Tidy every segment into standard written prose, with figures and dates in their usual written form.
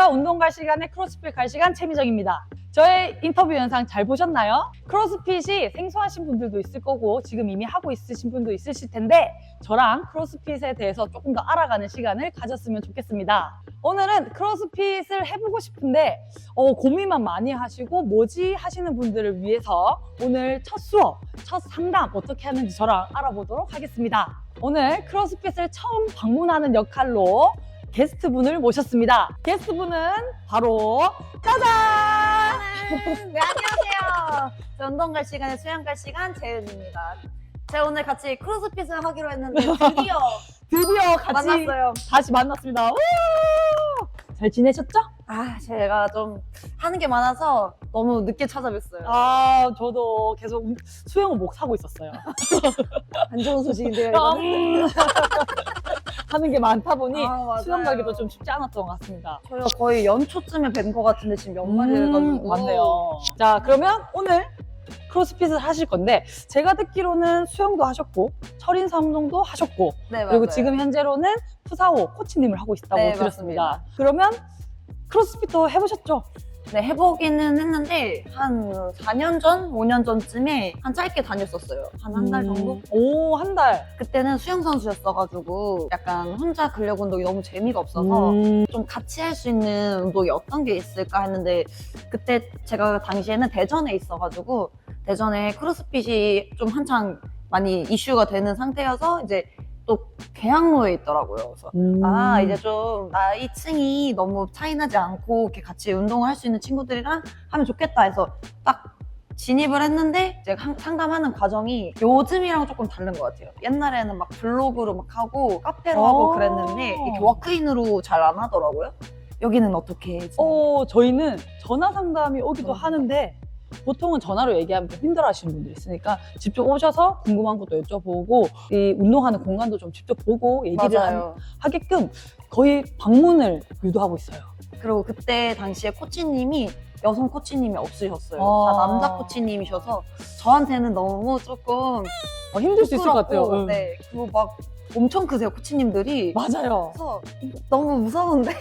안녕하세요. 운동 갈 시간에 크로스핏 갈 시간 최미정입니다. 저의 인터뷰 영상 잘 보셨나요? 크로스핏이 생소하신 분들도 있을 거고 지금 이미 하고 있으신 분도 있으실 텐데 저랑 크로스핏에 대해서 조금 더 알아가는 시간을 가졌으면 좋겠습니다. 오늘은 크로스핏을 해보고 싶은데 고민만 많이 하시고 뭐지 하시는 분들을 위해서 오늘 첫 수업, 첫 상담 어떻게 하는지 저랑 알아보도록 하겠습니다. 오늘 크로스핏을 처음 방문하는 역할로 게스트분을 모셨습니다. 게스트분은 바로 짜잔! 네, 안녕하세요. 저 운동 갈 시간에 수영 갈 시간 재은입니다. 제가 오늘 같이 크로스핏을 하기로 했는데 드디어 같이 만났어요. 다시 만났습니다. 우! 잘 지내셨죠? 제가 좀 하는 게 많아서 너무 늦게 찾아뵀어요. 저도 계속 수영은 못 사고 있었어요. 안 좋은 소식인데요, 이거는. 하는 게 많다 보니 맞아요. 수영 가기도 좀 쉽지 않았던 것 같습니다. 저희가 거의 연초쯤에 뵌 것 같은데 지금 연말이 돼가지고. 맞네요. 자, 그러면 오늘 크로스핏을 하실 건데 제가 듣기로는 수영도 하셨고 철인사 운동도 하셨고 네, 그리고 맞아요. 지금 현재로는 푸사오 코치님을 하고 있다고 네, 들었습니다. 맞습니다. 그러면 크로스핏도 해보셨죠? 네, 해보기는 했는데 한 4년 전, 5년 전쯤에 한 짧게 다녔었어요. 한 달 정도? 오, 한 달. 그때는 수영 선수였어가지고 약간 혼자 근력 운동이 너무 재미가 없어서 좀 같이 할 수 있는 운동이 어떤 게 있을까 했는데 그때 제가 당시에는 대전에 있어가지고 대전에 크로스핏이 좀 한창 많이 이슈가 되는 상태여서 이제 또 계양로에 있더라고요. 그래서 이제 좀 나이층이 너무 차이나지 않고 이렇게 같이 운동을 할 수 있는 친구들이랑 하면 좋겠다 해서 딱 진입을 했는데 이제 상담하는 과정이 요즘이랑 조금 다른 것 같아요. 옛날에는 막 블로그로 막 하고 카페로 하고 그랬는데 이렇게 워크인으로 잘 안 하더라고요. 여기는 어떻게 해요? 저희는 전화 상담이 오기도 하는데 보통은 전화로 얘기하면 좀 힘들어하시는 분들이 있으니까 직접 오셔서 궁금한 것도 여쭤보고 이 운동하는 공간도 좀 직접 보고 얘기를 맞아요. 하게끔 거의 방문을 유도하고 있어요. 그리고 그때 당시에 코치님이 여성 코치님이 없으셨어요. 다 남자 코치님이셔서 저한테는 너무 조금 힘들 수 있을 것 같아요. 부끄럽고, 네. 그리고 막 엄청 크세요, 코치님들이. 맞아요. 그래서 너무 무서운데.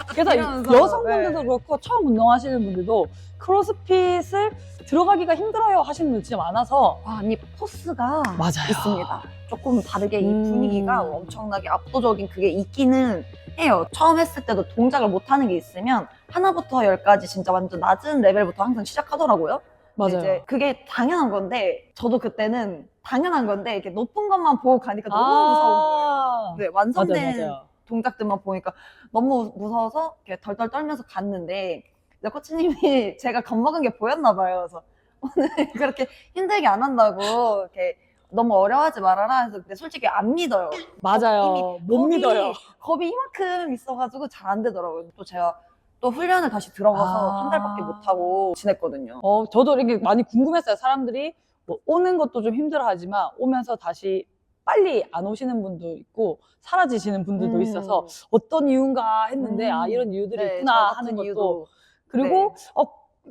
그래서 이러면서, 여성분들도 네. 그렇고 처음 운동하시는 분들도 크로스핏을 들어가기가 힘들어요 하시는 분들 진짜 많아서 아니 포스가 맞아요. 있습니다. 조금 다르게 이 음. 분위기가 엄청나게 압도적인 그게 있기는 해요. 처음 했을 때도 동작을 못하는 게 있으면 하나부터 열까지 진짜 완전 낮은 레벨부터 항상 시작하더라고요. 맞아요. 이제 그게 당연한 건데 저도 그때는 당연한 건데 이렇게 높은 것만 보고 가니까 너무 무서운 거예요. 네, 완성된 맞아요. 동작들만 보니까 너무 무서워서 이렇게 덜덜 떨면서 갔는데 이제 코치님이 제가 겁먹은 게 보였나 봐요. 그래서 오늘 그렇게 힘들게 안 한다고 이렇게 너무 어려워하지 말아라 해서 근데 솔직히 안 믿어요. 맞아요. 못 믿어요. 겁이 이만큼 있어가지고 잘 안 되더라고요. 또 제가 또 훈련을 다시 들어가서 한 달밖에 못하고 지냈거든요. 저도 이렇게 많이 궁금했어요. 사람들이 뭐 오는 것도 좀 힘들어하지만 오면서 다시 빨리 안 오시는 분도 있고 사라지시는 분들도 있어서 어떤 이유인가 했는데 이런 이유들이 네, 있구나 저 하는 같은 것도 이유도. 그리고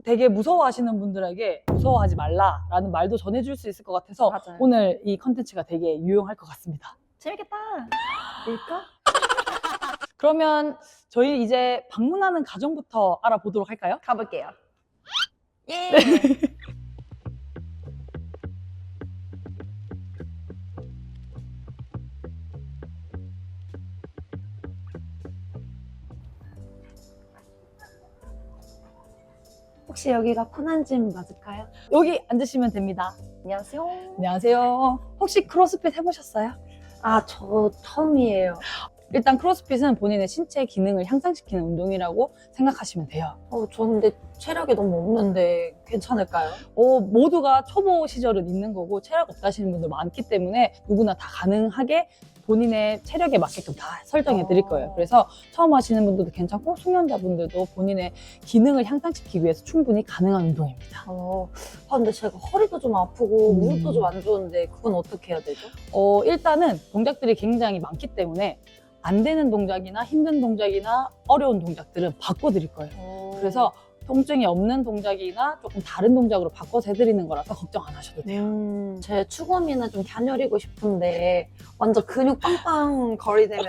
되게 무서워하시는 분들에게 무서워하지 말라라는 말도 전해줄 수 있을 것 같아서 맞아요. 오늘 이 컨텐츠가 되게 유용할 것 같습니다. 재밌겠다. 일까? 그러면 저희 이제 방문하는 과정부터 알아보도록 할까요? 가볼게요. 예. 혹시 여기가 코난짐 맞을까요? 여기 앉으시면 됩니다. 안녕하세요. 안녕하세요. 혹시 크로스핏 해보셨어요? 저 처음이에요. 일단 크로스핏은 본인의 신체 기능을 향상시키는 운동이라고 생각하시면 돼요. 저 근데 체력이 너무 없는데 괜찮을까요? 모두가 초보 시절은 있는 거고 체력 없다시는 분들 많기 때문에 누구나 다 가능하게 본인의 체력에 맞게끔 다 설정해 드릴 거예요. 그래서 처음 하시는 분들도 괜찮고 숙련자분들도 본인의 기능을 향상시키기 위해서 충분히 가능한 운동입니다. 근데 제가 허리도 좀 아프고 무릎도 좀 안 좋은데 그건 어떻게 해야 되죠? 일단은 동작들이 굉장히 많기 때문에 안 되는 동작이나 힘든 동작이나 어려운 동작들은 바꿔드릴 거예요. 그래서 통증이 없는 동작이나 조금 다른 동작으로 바꿔서 해드리는 거라서 걱정 안 하셔도 돼요. 제 추구미는 좀 갸녀리고 싶은데 완전 근육 빵빵 거리되면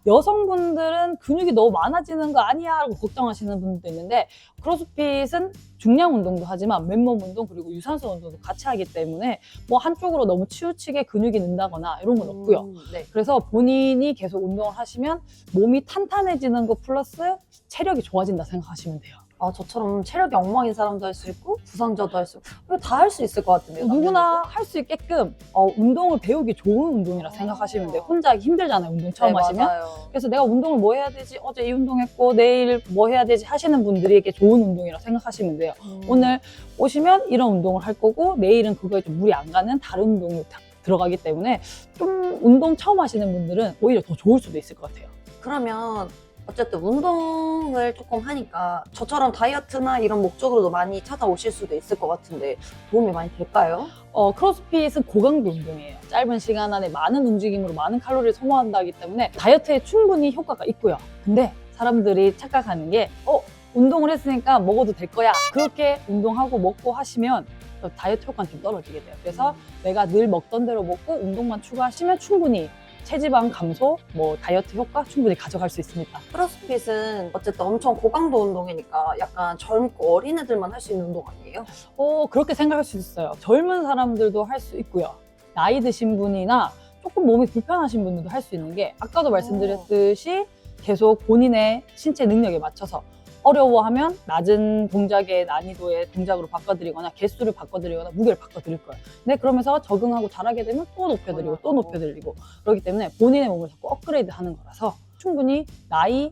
여성분들은 근육이 너무 많아지는 거 아니야 하고 걱정하시는 분들도 있는데 크로스핏은 중량 운동도 하지만 맨몸 운동 그리고 유산소 운동도 같이 하기 때문에 뭐 한쪽으로 너무 치우치게 근육이 는다거나 이런 건 없고요. 네. 그래서 본인이 계속 운동을 하시면 몸이 탄탄해지는 거 플러스 체력이 좋아진다 생각하시면 돼요. 저처럼 체력이 엉망인 사람도 할 수 있고 부상자도 할 수 있고 이거 다 할 수 있을 것 같은데요. 누구나 할 수 있게끔 운동을 배우기 좋은 운동이라 생각하시면 돼요. 혼자 하기 힘들잖아요. 운동 처음 하시면. 맞아요. 그래서 내가 운동을 뭐 해야 되지? 어제 이 운동했고 내일 뭐 해야 되지? 하시는 분들에게 좋은 운동이라 생각하시면 돼요. 오늘 오시면 이런 운동을 할 거고 내일은 그거에 좀 무리 안 가는 다른 운동이 들어가기 때문에 좀 운동 처음 하시는 분들은 오히려 더 좋을 수도 있을 것 같아요. 그러면 어쨌든 운동을 조금 하니까 저처럼 다이어트나 이런 목적으로도 많이 찾아오실 수도 있을 것 같은데 도움이 많이 될까요? 크로스핏은 고강도 운동이에요. 짧은 시간 안에 많은 움직임으로 많은 칼로리를 소모한다기 때문에 다이어트에 충분히 효과가 있고요. 근데 사람들이 착각하는 게 운동을 했으니까 먹어도 될 거야. 그렇게 운동하고 먹고 하시면 다이어트 효과는 좀 떨어지게 돼요. 그래서 내가 늘 먹던 대로 먹고 운동만 추가하시면 충분히 체지방 감소, 다이어트 효과 충분히 가져갈 수 있습니다. 크로스핏은 어쨌든 엄청 고강도 운동이니까 약간 젊고 어린애들만 할 수 있는 운동 아니에요? 그렇게 생각할 수 있어요. 젊은 사람들도 할 수 있고요. 나이 드신 분이나 조금 몸이 불편하신 분들도 할 수 있는 게 아까도 말씀드렸듯이 계속 본인의 신체 능력에 맞춰서 어려워하면 낮은 동작의 난이도의 동작으로 바꿔드리거나 개수를 바꿔드리거나 무게를 바꿔드릴 거예요. 근데 그러면서 적응하고 잘하게 되면 또 높여드리고 또 높여드리고 그렇기 때문에 본인의 몸을 자꾸 업그레이드 하는 거라서 충분히 나이,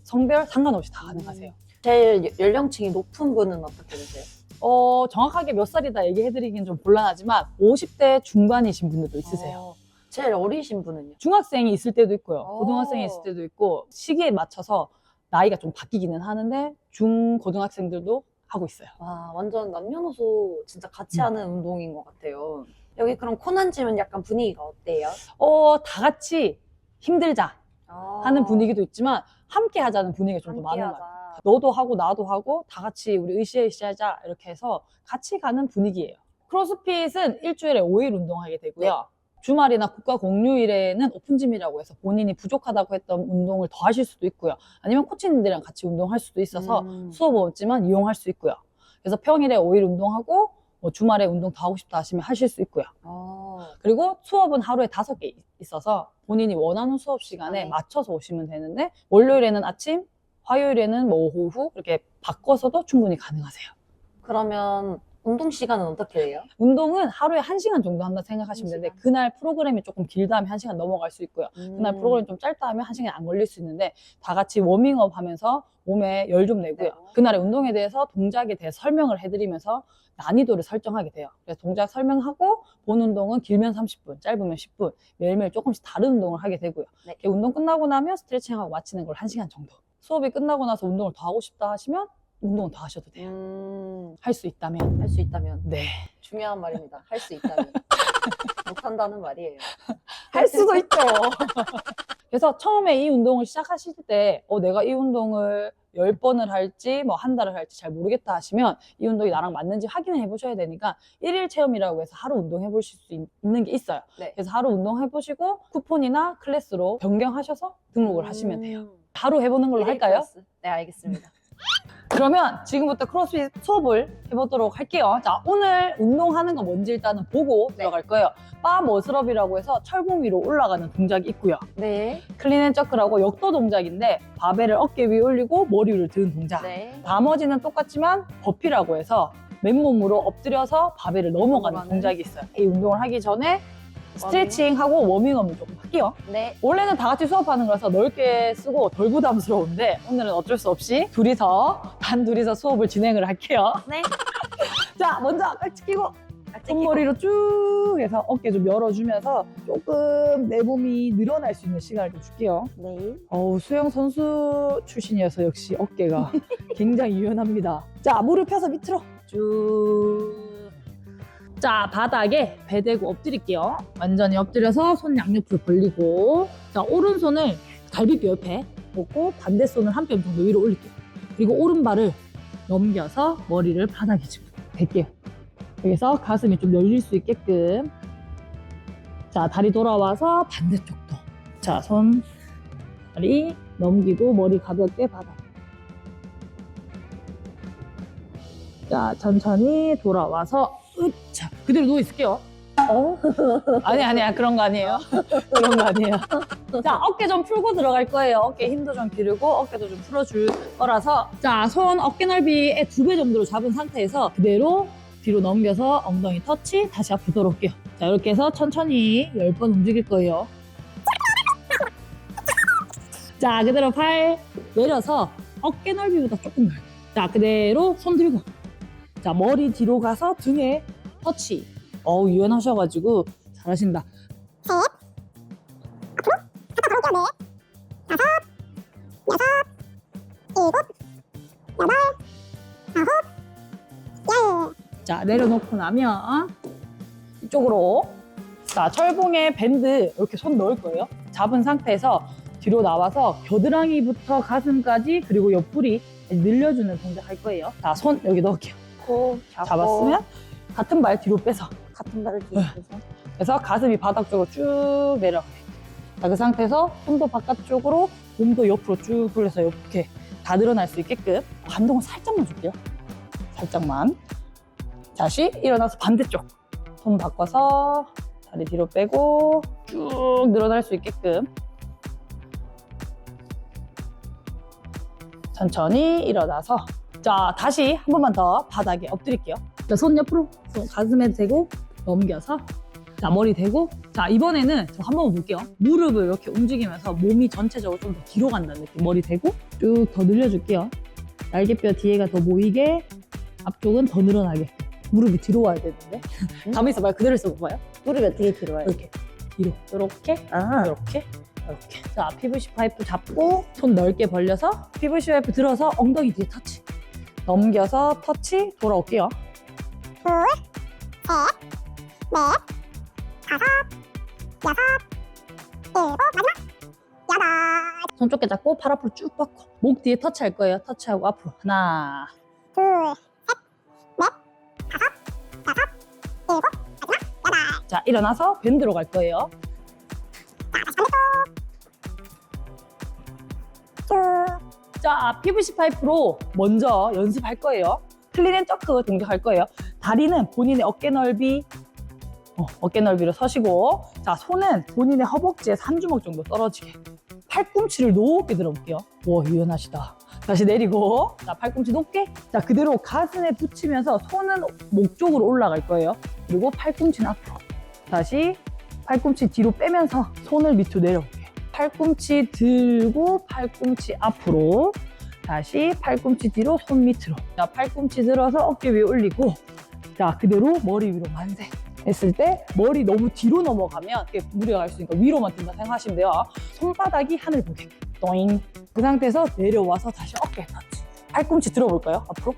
성별 상관없이 다 가능하세요. 제일 연령층이 높은 분은 어떻게 되세요? 정확하게 몇 살이다 얘기해드리긴 좀 곤란하지만 50대 중반이신 분들도 있으세요. 제일 어리신 분은요? 중학생이 있을 때도 있고요. 고등학생이 있을 때도 있고 시기에 맞춰서 나이가 좀 바뀌기는 하는데 중고등학생들도 하고 있어요. 와, 완전 남녀노소 진짜 같이 하는 운동인 것 같아요. 여기 그럼 코난짐은 약간 분위기가 어때요? 다 같이 힘들자 하는 분위기도 있지만 함께 하자는 분위기가 좀 더 많은 것 같아요. 너도 하고 나도 하고 다 같이 우리 으쌰으쌰하자 이렇게 해서 같이 가는 분위기예요. 크로스핏은 일주일에 5일 운동하게 되고요. 주말이나 국가 공휴일에는 오픈짐이라고 해서 본인이 부족하다고 했던 운동을 더 하실 수도 있고요. 아니면 코치님들이랑 같이 운동할 수도 있어서 수업 없지만 이용할 수 있고요. 그래서 평일에 5일 운동하고 주말에 운동 더 하고 싶다 하시면 하실 수 있고요. 그리고 수업은 하루에 5개 있어서 본인이 원하는 수업 시간에 맞춰서 오시면 되는데 월요일에는 아침, 화요일에는 오후 이렇게 바꿔서도 충분히 가능하세요. 그러면 운동 시간은 어떻게 돼요? 운동은 하루에 1시간 정도 한다 생각하시면 되는데 그날 프로그램이 조금 길다 하면 1시간 넘어갈 수 있고요. 그날 프로그램이 좀 짧다 하면 1시간 안 걸릴 수 있는데 다 같이 워밍업 하면서 몸에 열 좀 내고요. 그날의 운동에 대해서 동작에 대해 설명을 해드리면서 난이도를 설정하게 돼요. 그래서 동작 설명하고 본 운동은 길면 30분, 짧으면 10분 매일매일 조금씩 다른 운동을 하게 되고요. 운동 끝나고 나면 스트레칭하고 마치는 걸 1시간 정도. 수업이 끝나고 나서 운동을 더 하고 싶다 하시면 운동은 더 하셔도 돼요. 할 수 있다면. 할 수 있다면. 네. 중요한 말입니다. 할 수 있다면. 못한다는 말이에요. 할 수도 있죠. 그래서 처음에 이 운동을 시작하실 때 내가 이 운동을 10번을 할지 한 달을 할지 잘 모르겠다 하시면 이 운동이 나랑 맞는지 확인을 해보셔야 되니까 1일 체험이라고 해서 하루 운동해 보실 수 있는 게 있어요. 그래서 하루 운동해 보시고 쿠폰이나 클래스로 변경하셔서 등록을 하시면 돼요. 하루 해보는 걸로 할까요? 클래스. 네, 알겠습니다. 그러면 지금부터 크로스핏 수업을 해보도록 할게요. 자, 오늘 운동하는 거 뭔지 일단은 보고 들어갈 거예요. 바 머슬업이라고 해서 철봉 위로 올라가는 동작이 있고요. 네. 클린앤저크라고 역도 동작인데 바벨을 어깨 위에 올리고 머리 위를 드는 동작. 나머지는 똑같지만 버피라고 해서 맨몸으로 엎드려서 바벨을 넘어가는 동작이 있어요. 이 운동을 하기 전에 스트레칭하고 워밍업을 조금 할게요. 원래는 다 같이 수업하는 거라서 넓게 쓰고 덜 부담스러운데 오늘은 어쩔 수 없이 단둘이서 수업을 진행을 할게요. 자, 먼저 깍지 끼고 손머리로 쭉 해서 어깨 좀 열어주면서 조금 내 몸이 늘어날 수 있는 시간을 좀 줄게요. 수영 선수 출신이어서 역시 어깨가 굉장히 유연합니다. 자, 무릎 펴서 밑으로 쭉. 자, 바닥에 배 대고 엎드릴게요. 완전히 엎드려서 손 양옆으로 벌리고, 자, 오른손을 갈비뼈 옆에 놓고 반대 손을 한 뼘 정도 위로 올릴게요. 그리고 오른발을 넘겨서 머리를 바닥에 짚고 댈게요. 여기서 가슴이 좀 열릴 수 있게끔. 자, 다리 돌아와서 반대쪽도. 자, 손, 다리 넘기고 머리 가볍게 바닥. 자, 천천히 돌아와서 으차. 그대로 누워있을게요. 아니야. 그런 거 아니에요. 그런 거 아니에요. 자, 어깨 좀 풀고 들어갈 거예요. 어깨 힘도 좀 기르고 어깨도 좀 풀어줄 거라서. 자, 손 어깨 넓이의 2배 정도로 잡은 상태에서 그대로 뒤로 넘겨서 엉덩이 터치, 다시 앞으로 돌아올게요. 자, 이렇게 해서 천천히 10번 움직일 거예요. 자, 그대로 팔 내려서 어깨 넓이보다 조금 넓게. 자, 그대로 손 들고. 자, 머리 뒤로 가서 등에 터치. 유연하셔가지고 잘하신다. 셋, 앞으로, 바로 올게요. 넷, 다섯, 여섯, 일곱, 여덟, 아홉, 열. 자, 내려놓고 나면 이쪽으로. 자, 철봉에 밴드 이렇게 손 넣을 거예요. 잡은 상태에서 뒤로 나와서 겨드랑이부터 가슴까지 그리고 옆구리 늘려주는 동작 할 거예요. 자, 손 여기 넣을게요. 잡았으면 같은 발 뒤로 빼서. 같은 발을 뒤로 빼서. 그래서 가슴이 바닥 쪽으로 쭉 내려가요. 자, 그 상태에서 손도 바깥쪽으로, 몸도 옆으로 쭉 돌려서 이렇게 다 늘어날 수 있게끔 반동을 살짝만 줄게요. 살짝만. 다시 일어나서 반대쪽. 손 바꿔서 다리 뒤로 빼고 쭉 늘어날 수 있게끔. 천천히 일어나서. 자, 다시 한 번만 더 바닥에 엎드릴게요. 자, 손 옆으로, 손 가슴에 대고 넘겨서. 자, 머리 대고. 자, 이번에는 저 한번 볼게요. 무릎을 이렇게 움직이면서 몸이 전체적으로 좀 더 뒤로 간다는 느낌. 머리 대고 쭉 더 늘려줄게요. 날개뼈 뒤에가 더 모이게, 앞쪽은 더 늘어나게. 무릎이 뒤로 와야 되는데. 가만히 있어봐요. 그대로 있어봐요. 무릎이 어떻게 뒤로 와요? 이렇게 뒤로. 이렇게, 아, 이렇게, 이렇게. 자, PVC 파이프 잡고 손 넓게 벌려서 PVC 파이프 들어서 엉덩이 뒤에 터치. 넘겨서 터치, 돌아올게요. 둘, 셋, 넷, 다섯, 여섯, 일곱, 마지막, 여덟. 손 좁게 잡고 팔 앞으로 쭉 뻗고 목 뒤에 터치할 거예요. 터치하고 앞으로. 하나. 둘, 셋, 넷, 다섯, 여섯, 일곱, 마지막, 여덟. 자, 일어나서 밴드로 갈 거예요. 자, 다시 반대쪽. 쭉. 자, PVC 파이프로 먼저 연습할 거예요. 클린 앤 저크 동작할 거예요. 다리는 본인의 어깨 넓이, 어깨 넓이로 서시고, 자, 손은 본인의 허벅지에서 한 주먹 정도 떨어지게. 팔꿈치를 높게 들어볼게요. 와, 유연하시다. 다시 내리고, 자, 팔꿈치 높게. 자, 그대로 가슴에 붙이면서 손은 목 쪽으로 올라갈 거예요. 그리고 팔꿈치는 앞으로. 다시 팔꿈치 뒤로 빼면서 손을 밑으로 내려볼게요. 팔꿈치 들고 팔꿈치 앞으로. 다시 팔꿈치 뒤로 손 밑으로. 자, 팔꿈치 들어서 어깨 위에 올리고. 자, 그대로 머리 위로 만세. 했을 때 머리 너무 뒤로 넘어가면 그게 무리가 갈 수 있으니까 위로만 든다 생각하시면 돼요. 손바닥이 하늘 보게. 또잉. 그 상태에서 내려와서 다시 어깨 터치. 팔꿈치 들어볼까요? 앞으로.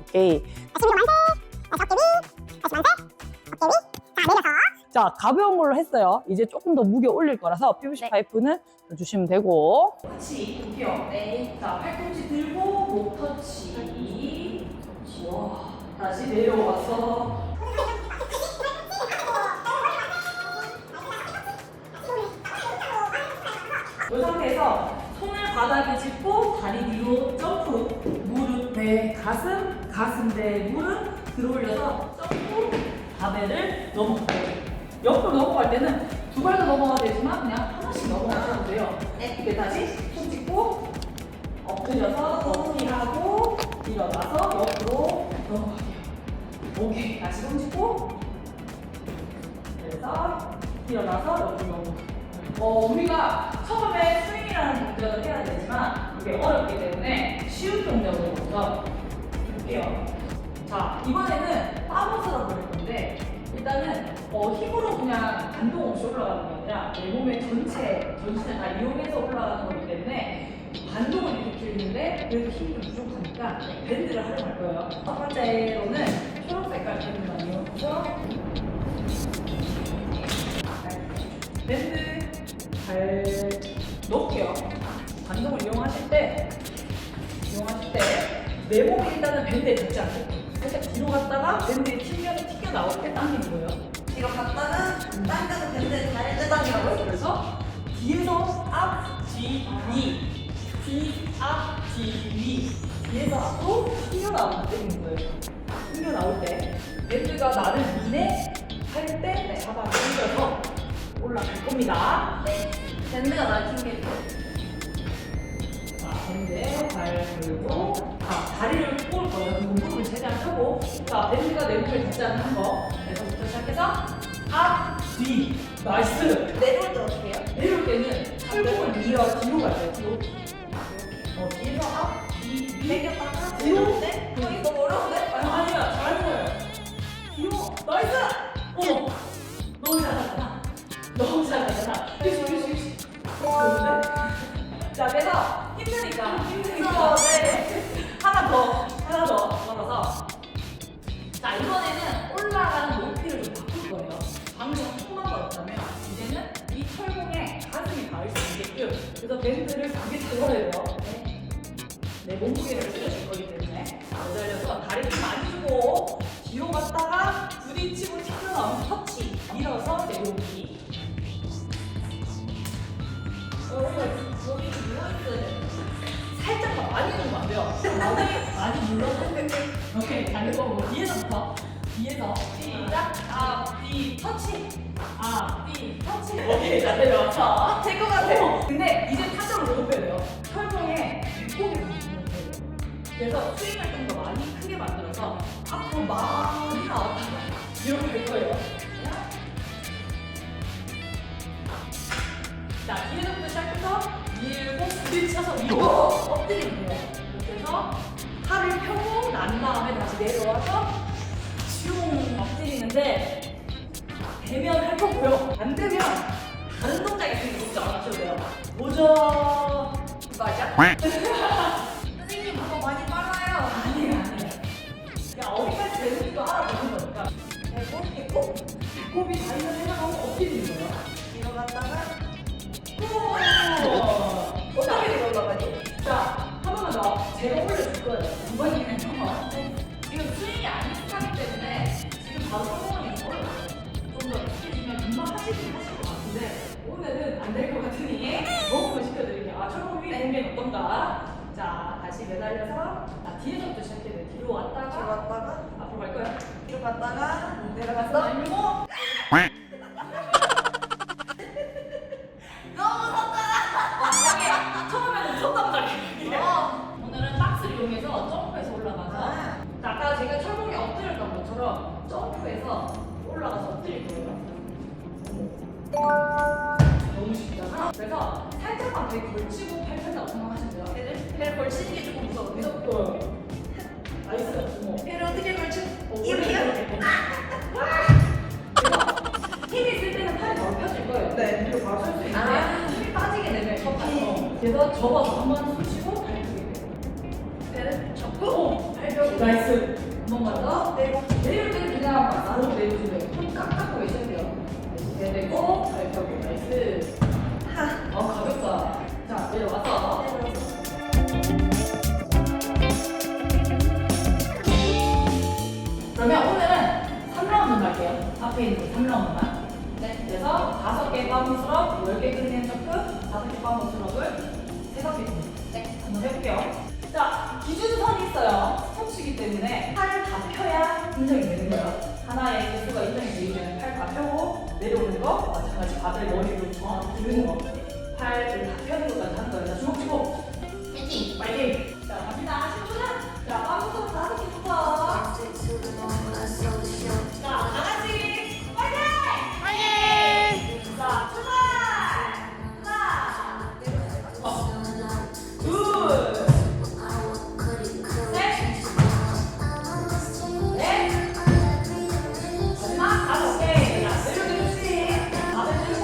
오케이. 다시 위로 만세. 다시 어깨 위. 다시 만세. 어깨 위. 자, 내려서. 자, 가벼운 걸로 했어요. 이제 조금 더 무게 올릴 거라서 PVC 파이프는 주시면 되고. 같이 볼게요. 네. 자, 팔꿈치 들고 목 터치. 와, 다시 내려와서. 이 상태에서 손을 바닥에 짚고 다리 뒤로 점프. 무릎 대 가슴, 가슴 대 무릎 들어올려서 점프. 바벨을 넘어가요. 옆으로 넘어갈 때는 두 발도 넘어가야 되지만 그냥 하나씩 넘어가셔도 돼요. 이렇게 다시 손 짚고 엎드려서 더블하고 일어나서 옆으로 넘어가게요. 오케이. 다시 손 짚고 그래서 일어나서 옆으로 넘어가요. 우리가 처음에 스윙이라는 동작을 해야 되지만 이게 어렵기 때문에 쉬운 동작으로 먼저 볼게요. 자, 이번에는 바운스라고 할 건데 일단은 힘으로 그냥 반동 없이 올라가는 게 아니라 내 몸의 전신을 다 이용해서 올라가는 거기 때문에 반동을 일으키는데 그래도 힘이 좀 부족하니까 밴드를 활용할 거예요. 첫 번째로는 초록색깔 밴드만 이용해서 밴드 잘 넣을게요. 반동을 이용하실 때 내 몸이 일단은 밴드에 닿지 않게 살짝 뒤로 갔다가 밴드에 튕겨 나올 때 당기는 거예요. 이거 갔다가 당겨서 밴드 잘 뜯어내라고요? 그래서 뒤에서 앞, 뒤, 위, 뒤, 앞, 뒤, 위. 뒤에서 앞으로 튕겨 나오는 때리는 거예요. 튕겨 나올 때 밴드가 나를 미네 할 때 잡아 당겨서 올라갈 겁니다. 네. 밴드가 날 튕길 때. 자, 밴드에 발 걸고, 다리를 꼬을 거예요. 그리고 무릎을 최대한 펴고, 자, 밴드가 내 몸에 닿지 않는 거, 에서부터 시작해서 앞, 뒤, 나이스. 내려올 때 어떻게 해요? 내려올 때는 팔목을 밀어 뒤로 갈 거예요. 뒤로. 뒤에서 앞, 뒤, 당겼다가 뒤로. 내려올 때? 이거 너무 어려운데? 아니야, 잘하는 거예요. 뒤로, 나이스. 너무 잘하잖아. 너무 잘하잖아. 그렇지. 좋은데? 자, 그래서 힘드니까. 네. 하나 더 걸어서. 자, 이번에는 올라가는 높이를 좀 바꿀 거예요. 방금 조금만 더 했다면, 이제는 이 철봉에 가슴이 닿을 수 있게끔. 그래서 밴드를 크게 들어야 돼요. 내 몸무게를 줄여줄 거기 때문에. 매달려서 다리 좀 많이 주고, 뒤로 갔다가 부딪히고 튀어나오는 터치. 밀어서 내려오기. 여기 누워있어야 살짝만 많이 누르면 안 돼요. 많이 눌러서. 오케이, 다리 거 뒤에서부터. 뒤에서 시작. 앞, 뒤, 터치. 앞, 뒤, 터치. 오케이, 자, 내려와서. 될것 같아. 근데 이제 타점을 높여야 돼요. 철봉에 배꼽이 붙는 거예요. 그래서 스윙을 좀 더 많이 크게 만들어서 앞으로 많이 나왔다가 뒤로 갈 거예요. 자, 뒤에서부터 시작해서 밀고 부딪혀서 밀고 엎드리면 돼요. 그래서 팔을 펴고 난 다음에 다시 내려와서 슝 엎드리는데 되면 할 거고요. 안 되면 다른 동작이 되게 걱정 안 하셔도 돼요. 보죠. 맞아? 선생님 그거 많이 빨라요. 아니에요. 야, 어디까지 되는지도 알아보는 거니까. 배꼽? 배꼽이 다 있는 생각하고 엎드리는 거예요. 뒤로 갔다가 어떻게 되게 올라가니? 자, 한 번만 더. 제가 올려줄 거예요. 이번에는 지금 스윙이 안 익숙하기 때문에 지금 바로 성공하기 좀 어려워요. 좀 더 익숙해지면 금방 하실 것 같은데 오늘은 안 될 것 같으니 먹음을 시켜드릴게요. 아, 철봉 위에 공개는 어떤가? 자, 다시 매달려서 뒤에서부터 시작해야 돼요. 뒤로 뒤로 왔다가 갔다가 앞으로 갈 거예요. 뒤로 갔다가 내려갔어. 내려갔어. 너무 무섭다. 여기 처음에는 무섭단 말이에요. 오늘은 박스를 이용해서 점프해서 올라가서 자, 아까 제가 철봉에 엎드렸던 것처럼 점프해서 올라가서 엎드릴 거예요. 너무 쉽잖아. 그래서 살짝만 배 걸치고 팔 편다고 생각하시면 돼요. 배를 걸치는 게 조금 무서운데. 나이스. 배를 어떻게 걸치? 이렇게. 그래서 힘이 있을 때는 팔이 더 펴질 거예요. 네. 뒤로 바로 설 수 있는데 힘이 빠지게 되면 첫 그래서 접어서 한번 손 치고 발 펴게 돼요. 배를 접고 발 펴고 나이스. 한 번만 더. 내릴 때는 그냥 바로 내려주면 돼요. 손 깍깍하고 계셔야 돼요. 배 대고 발 펴고 나이스. 가볍다. 자, 내려와서. 그러면 오늘은 3라운드 갈게요. 앞에 있는 3라운드만. 네. 그래서 5개 바운스럽, 10개 끝내는 점프, 5개 바운스럽을 3바퀴. 네. 한번 해볼게요. 자, 기준선이 있어요. 스포츠이기 때문에 팔을 다 펴야 인정이 되는 거예요. 하나의 개수가 인정이 되면 팔 다 펴고 내려오는 거, 마찬가지 바닥에 머리를 정확히 드는 거. 팔을 다 펴는 것까지 하는 거예요. 자, 주먹 쥐고. 파이팅! 파이팅! 자, 갑니다. 10초 전. 자, 바운스럽 5개부터. 자, 다 같이 파이팅! 파이팅! 자, 출발! 하나, 둘, 셋, 넷, 마지막 5개. 자, 내려주시. 다들 들고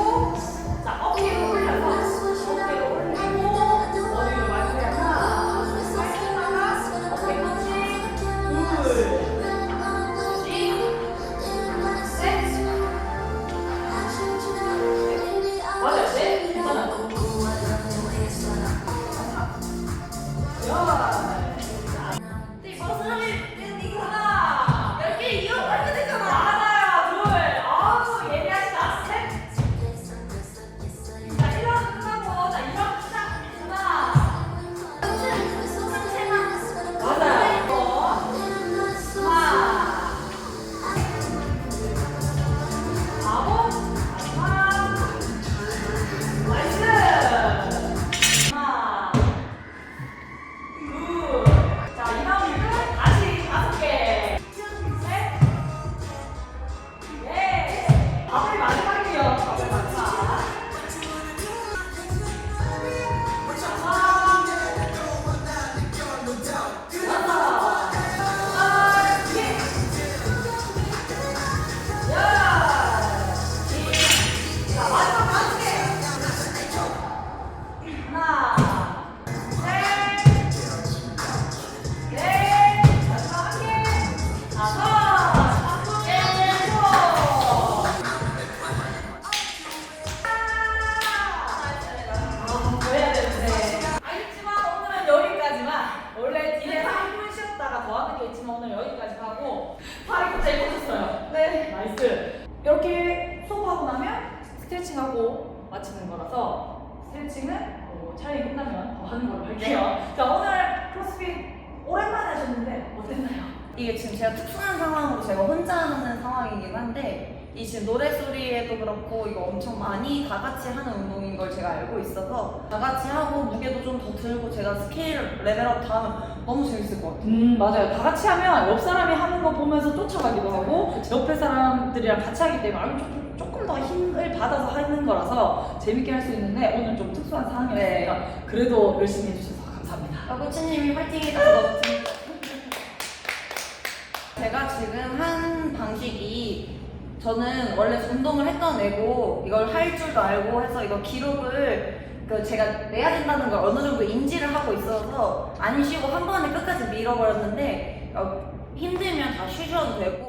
이렇게 수업하고 나면 스트레칭하고 마치는 거라서 스트레칭은 촬영이 끝나면 더 하는 걸로 할게요. 자, 오늘 크로스핏 오랜만에 하셨는데 어땠나요? 이게 지금 제가 특수한 상황으로 제가 혼자 하는 상황이긴 한데 이 지금 노래소리에도 그렇고 이거 엄청 많이 다 같이 하는 운동인 걸 제가 알고 있어서 다 같이 하고 무게도 좀 더 들고 제가 스케일 레벨업 다 하면 너무 재밌을 것 같아요. 맞아요. 다 같이 하면 옆 사람이 하는 거 보면서 쫓아가기도 하고 옆에 사람들이랑 같이 하기 때문에 아유, 조금 더 힘을 받아서 하는 거라서 재밌게 할 수 있는데 오늘 좀 특수한 상황이었으니까 그래도 열심히 해주셔서 감사합니다. 코치님이 화이팅 해주셔서 너무 재밌어요. 제가 지금 한 방식이 저는 원래 운동을 했던 애고 이걸 할 줄도 알고 해서 이거 기록을 제가 내야 된다는 걸 어느 정도 인지를 하고 있어서 안 쉬고 한 번에 끝까지 밀어버렸는데 힘들면 다 쉬셔도 되고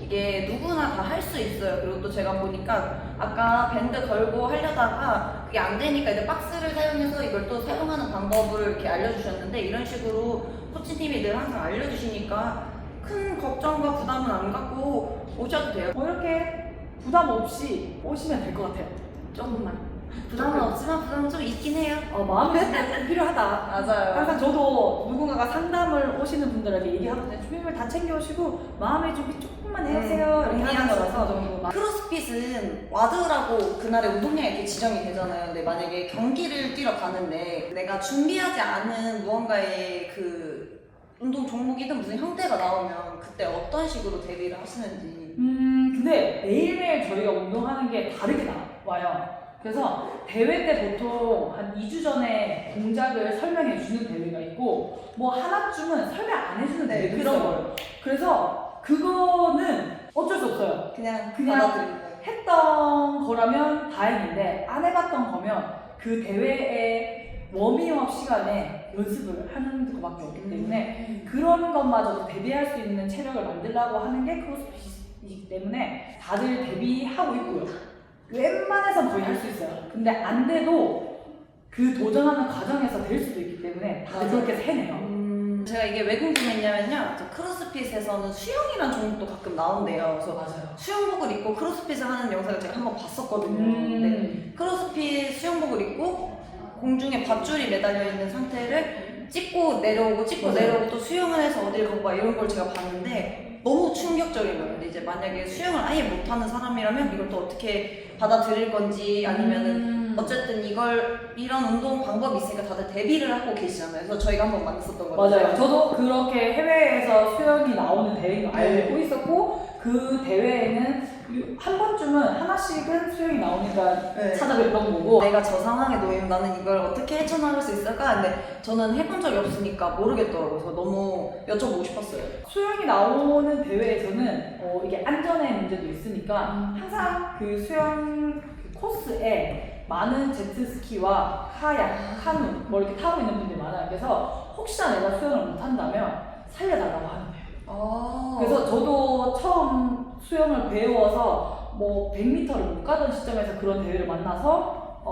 이게 누구나 다 할 수 있어요. 그리고 또 제가 보니까 아까 밴드 걸고 하려다가 그게 안 되니까 이제 박스를 사용해서 이걸 또 사용하는 방법을 이렇게 알려주셨는데 이런 식으로 코치님이 늘 항상 알려주시니까 큰 걱정과 부담은 안 갖고 오셔도 돼요. 이렇게 부담 없이 오시면 될 것 같아요. 조금만. 부담은 없지만 부담은 좀 있긴 해요. 마음의 준비가 필요하다. 맞아요. 항상 저도 누군가가 상담을 오시는 분들에게 얘기하거든요. 준비물 다 챙겨오시고 마음의 준비 조금만 해주세요. 이렇게 하는 거라서 정도. 크로스핏은 와드라고 그날의 운동량이 이렇게 지정이 되잖아요. 근데 만약에 경기를 뛰러 가는데 내가 준비하지 않은 무언가의 그 운동 종목이든 무슨 형태가 나오면 그때 어떤 식으로 대비를 하시는지. 근데 매일매일 저희가 운동하는 게 다르게 나와요. 그래서 대회 때 보통 한 2주 전에 동작을 설명해 주는 대회가 있고 뭐 하나쯤은 설명 안 해주는 대회가 그런 있어요. 거요. 그래서 그거는 어쩔 수 없어요. 그냥 받아들이는 거예요. 했던 거라면 다행인데 안 해봤던 거면 그 대회의 워밍업 시간에 연습을 하는 것밖에 없기 때문에 그런 것마저도 대비할 수 있는 체력을 만들려고 하는 게 크로스핏이기 때문에 다들 대비하고 있고요. 웬만해선 거의 할 수 있어요. 근데 안 돼도 그 도전하는 과정에서 될 수도 있기 때문에 다들 그렇게 해내요. 제가 이게 왜 궁금했냐면요. 저 크로스핏에서는 수영이라는 종목도 가끔 나온대요. 그래서 맞아요. 수영복을 입고 크로스핏을 하는 영상을 제가 한번 봤었거든요. 근데 크로스핏 수영복을 입고 공중에 밧줄이 매달려 있는 상태를 찍고 내려오고 찍고 맞아요. 내려오고 또 수영을 해서 어딜 가고 막 이런 걸 제가 봤는데 너무 충격적인 거예요. 근데 이제 만약에 수영을 아예 못하는 사람이라면 이걸 또 어떻게 받아들일 건지 아니면은 어쨌든 이런 운동 방법이 있으니까 다들 대비를 하고 계시잖아요. 그래서 저희가 한번 만났었던 거예요. 맞아요. 저도 그렇게 해외에서 수영이 나오는 대회인 거 알고 있었고 그 대회에는 한 번쯤은 하나씩은 수영이 나오니까 찾아뵀던 거고 내가 저 상황에 놓이면 나는 이걸 어떻게 헤쳐나갈 수 있을까? 근데 저는 해본 적이 없으니까 모르겠더라고요. 그래서 너무 여쭤보고 싶었어요. 수영이 나오는 대회에서는 이게 안전의 문제도 있으니까 항상 그 수영 그 코스에 많은 제트스키와 카약, 카누 뭐 이렇게 타고 있는 분들이 많아요. 그래서 혹시나 내가 수영을 못한다면 살려달라고 하는 거예요. 그래서 저도 처음 수영을 배워서 뭐 100m를 못 가던 시점에서 그런 대회를 만나서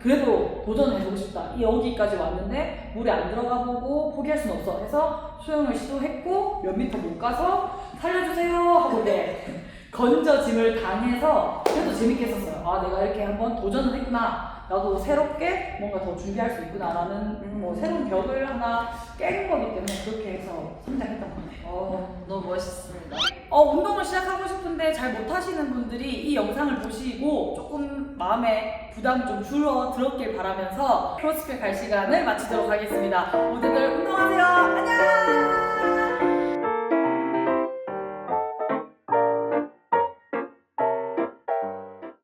그래도 도전해보고 싶다. 여기까지 왔는데 물에 안 들어가 보고 포기할 수는 없어 해서 수영을 시도했고 몇 미터 못 가서 살려주세요 하고 건져짐을 당해서 그래도 재밌게 했었어요. 아, 내가 이렇게 한번 도전을 했구나. 나도 새롭게 뭔가 더 준비할 수 있구나라는 뭐 새로운 벽을 하나 깨는 거기 때문에 그렇게 해서 성장했던 것 같아요. 너무 멋있습니다. 운동을 시작하고 싶은데 잘 못하시는 분들이 이 영상을 보시고 조금 마음의 부담이 좀 줄어들었길 바라면서 크로스핏 갈 시간을 마치도록 하겠습니다. 모두들 운동하세요. 안녕!